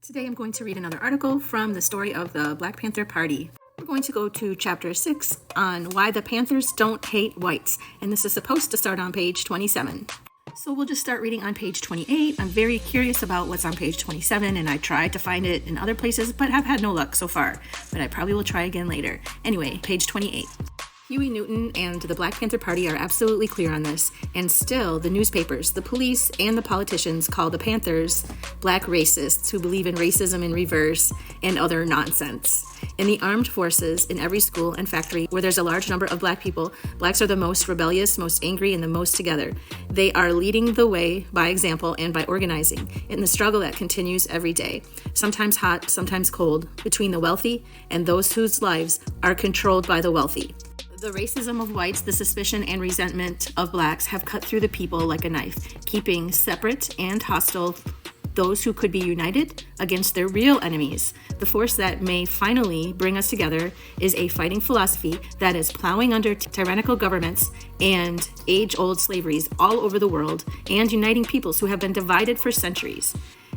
Today I'm going to read another article from the story of the Black Panther Party. We're going to go to chapter 6 on why the Panthers don't hate whites, and this is supposed to start on page 27. So we'll just start reading on page 28. I'm very curious about what's on page 27, and I tried to find it in other places, but have had no luck so far. But I probably will try again later. Anyway, page 28. Huey Newton and the Black Panther Party are absolutely clear on this, and still the newspapers, the police, and the politicians call the Panthers black racists who believe in racism in reverse and other nonsense. In the armed forces, in every school and factory where there's a large number of black people, blacks are the most rebellious, most angry, and the most together. They are leading the way by example and by organizing in the struggle that continues every day, sometimes hot, sometimes cold, between the wealthy and those whose lives are controlled by the wealthy. The racism of whites, the suspicion and resentment of blacks have cut through the people like a knife, keeping separate and hostile those who could be united against their real enemies. The force that may finally bring us together is a fighting philosophy that is plowing under tyrannical governments and age-old slaveries all over the world and uniting peoples who have been divided for centuries.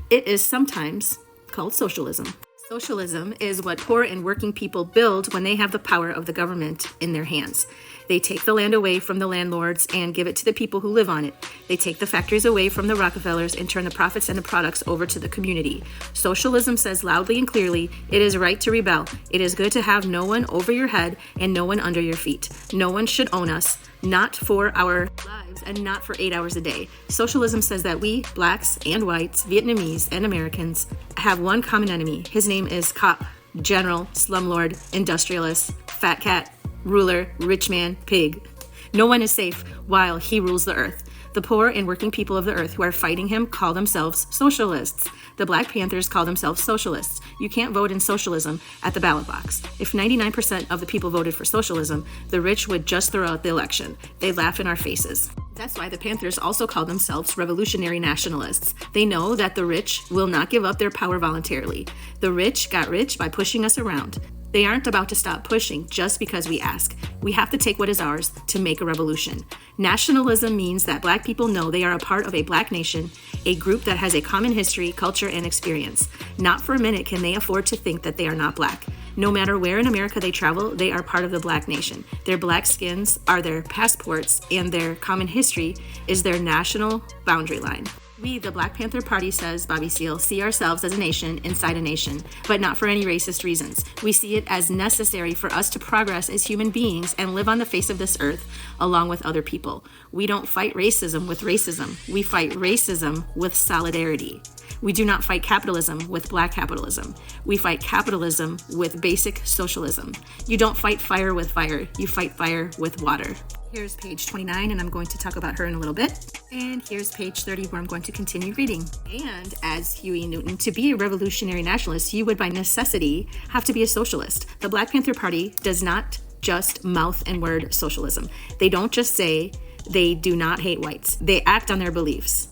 It is sometimes called socialism. Socialism is what poor and working people build when they have the power of the government in their hands. They take the land away from the landlords and give it to the people who live on it. They take the factories away from the Rockefellers and turn the profits and the products over to the community. Socialism says loudly and clearly, it is right to rebel. It is good to have no one over your head and no one under your feet. No one should own us, not for our lives and not for 8 hours a day. Socialism says that we, blacks and whites, Vietnamese and Americans, have one common enemy. His name is cop, general, slumlord, industrialist, fat cat, ruler, rich man, pig. No one is safe while he rules the earth. The poor and working people of the earth who are fighting him call themselves socialists. The Black Panthers call themselves socialists. You can't vote in socialism at the ballot box. If 99% of the people voted for socialism, the rich would just throw out the election. They laugh in our faces. That's why the Panthers also call themselves revolutionary nationalists. They know that the rich will not give up their power voluntarily. The rich got rich by pushing us around. They aren't about to stop pushing just because we ask. We have to take what is ours to make a revolution. Nationalism means that black people know they are a part of a black nation, a group that has a common history, culture, and experience. Not for a minute can they afford to think that they are not black. No matter where in America they travel, they are part of the black nation. Their black skins are their passports, and their common history is their national boundary line. We, the Black Panther Party, says Bobby Seale, see ourselves as a nation inside a nation, but not for any racist reasons. We see it as necessary for us to progress as human beings and live on the face of this earth along with other people. We don't fight racism with racism. We fight racism with solidarity. We do not fight capitalism with black capitalism. We fight capitalism with basic socialism. You don't fight fire with fire. You fight fire with water. Here's page 29, and I'm going to talk about her in a little bit. And here's page 30, where I'm going to continue reading. And as Huey Newton, to be a revolutionary nationalist, you would by necessity have to be a socialist. The Black Panther Party does not just mouth and word socialism. They don't just say they do not hate whites. They act on their beliefs.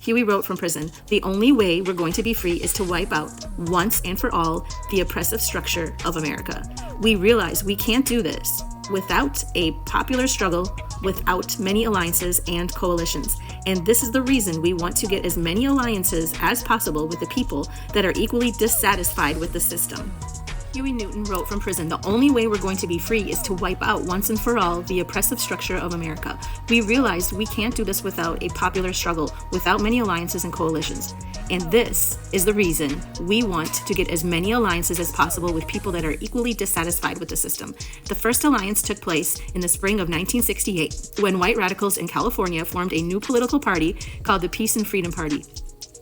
Huey wrote from prison, "The only way we're going to be free is to wipe out, once and for all, the oppressive structure of America. We realize we can't do this without a popular struggle, without many alliances and coalitions. And this is the reason we want to get as many alliances as possible with the people that are equally dissatisfied with the system." Huey Newton wrote from prison, "The only way we're going to be free is to wipe out once and for all the oppressive structure of America. We realize we can't do this without a popular struggle, without many alliances and coalitions. And this is the reason we want to get as many alliances as possible with people that are equally dissatisfied with the system." The first alliance took place in the spring of 1968, when white radicals in California formed a new political party called the Peace and Freedom Party.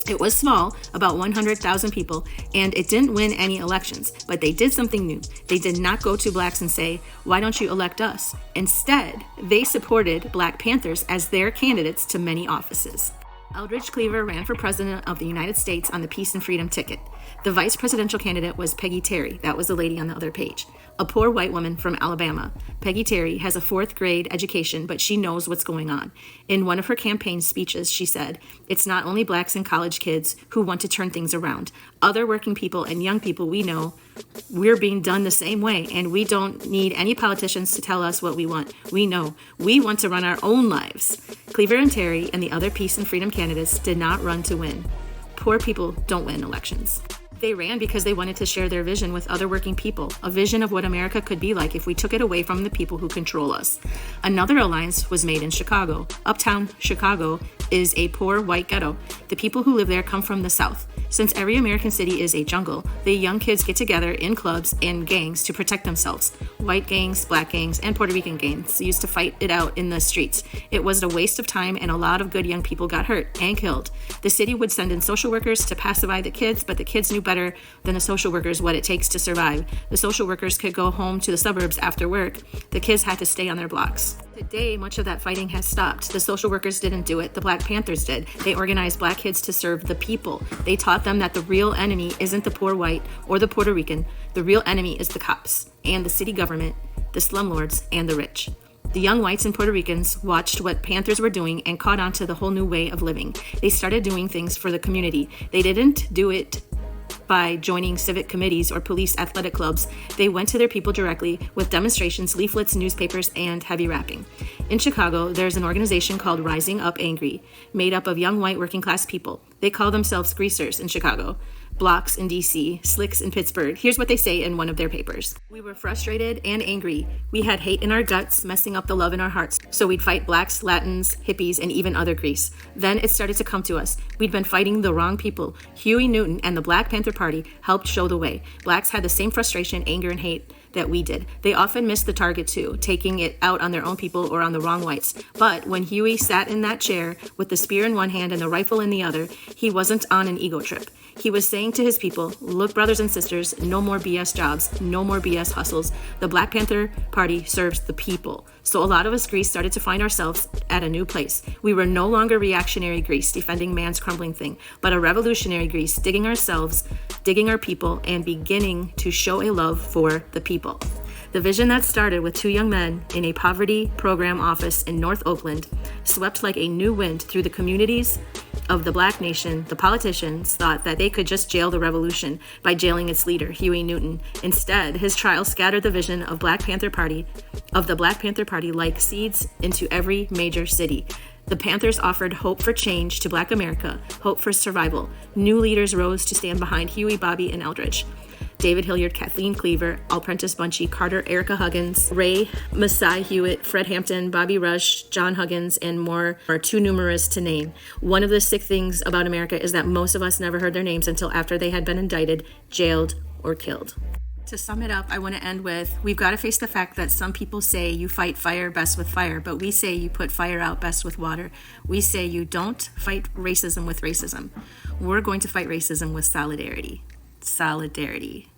It was small, about 100,000 people, and it didn't win any elections, but they did something new. They did not go to blacks and say, "Why don't you elect us?" Instead, they supported Black Panthers as their candidates to many offices. Eldridge Cleaver ran for president of the United States on the Peace and Freedom ticket. The vice presidential candidate was Peggy Terry. That was the lady on the other page. A poor white woman from Alabama. Peggy Terry has a 4th grade education, but she knows what's going on. In one of her campaign speeches, she said, "It's not only blacks and college kids who want to turn things around. Other working people and young people we know, we're being done the same way, and we don't need any politicians to tell us what we want. We know. We want to run our own lives." Cleaver and Terry and the other peace and freedom candidates did not run to win. Poor people don't win elections. They ran because they wanted to share their vision with other working people, a vision of what America could be like if we took it away from the people who control us. Another alliance was made in Chicago. Uptown Chicago is a poor white ghetto. The people who live there come from the South. Since every American city is a jungle, the young kids get together in clubs and gangs to protect themselves. White gangs, black gangs, and Puerto Rican gangs used to fight it out in the streets. It was a waste of time, and a lot of good young people got hurt and killed. The city would send in social workers to pacify the kids, but the kids knew better than the social workers what it takes to survive. The social workers could go home to the suburbs after work. The kids had to stay on their blocks. Today, much of that fighting has stopped. The social workers didn't do it. The Black Panthers did. They organized black kids to serve the people. They taught them that the real enemy isn't the poor white or the Puerto Rican. The real enemy is the cops and the city government, the slumlords, and the rich. The young whites and Puerto Ricans watched what Panthers were doing and caught on to the whole new way of living. They started doing things for the community. They didn't do it by joining civic committees or police athletic clubs. They went to their people directly with demonstrations, leaflets, newspapers, and heavy rapping. In Chicago, there's an organization called Rising Up Angry, made up of young white working class people. They call themselves greasers in Chicago, blocks in DC, slicks in Pittsburgh. Here's what they say in one of their papers. We were frustrated and angry. We had hate in our guts, messing up the love in our hearts. So we'd fight blacks, Latins, hippies, and even other grease. Then it started to come to us. We'd been fighting the wrong people. Huey Newton and the Black Panther Party helped show the way. Blacks had the same frustration, anger, and hate that we did. They often missed the target too, taking it out on their own people or on the wrong whites. But when Huey sat in that chair with the spear in one hand and the rifle in the other, he wasn't on an ego trip. He was saying to his people, look, brothers and sisters, no more BS jobs, no more BS hustles. The Black Panther Party serves the people. So a lot of us Grease started to find ourselves at a new place. We were no longer reactionary Grease, defending man's crumbling thing, but a revolutionary Grease, digging ourselves, digging our people, and beginning to show a love for the people. The vision that started with two young men in a poverty program office in North Oakland swept like a new wind through the communities of the Black nation. The politicians thought that they could just jail the revolution by jailing its leader, Huey Newton. Instead, his trial scattered the vision of the Black Panther Party like seeds into every major city. The Panthers offered hope for change to Black America, hope for survival. New leaders rose to stand behind Huey, Bobby, and Eldridge. David Hilliard, Kathleen Cleaver, Al Prentice Bunchy, Carter, Erica Huggins, Ray Masai Hewitt, Fred Hampton, Bobby Rush, John Huggins, and more are too numerous to name. One of the sick things about America is that most of us never heard their names until after they had been indicted, jailed, or killed. To sum it up, I want to end with, we've got to face the fact that some people say you fight fire best with fire, but we say you put fire out best with water. We say you don't fight racism with racism. We're going to fight racism with solidarity. Solidarity.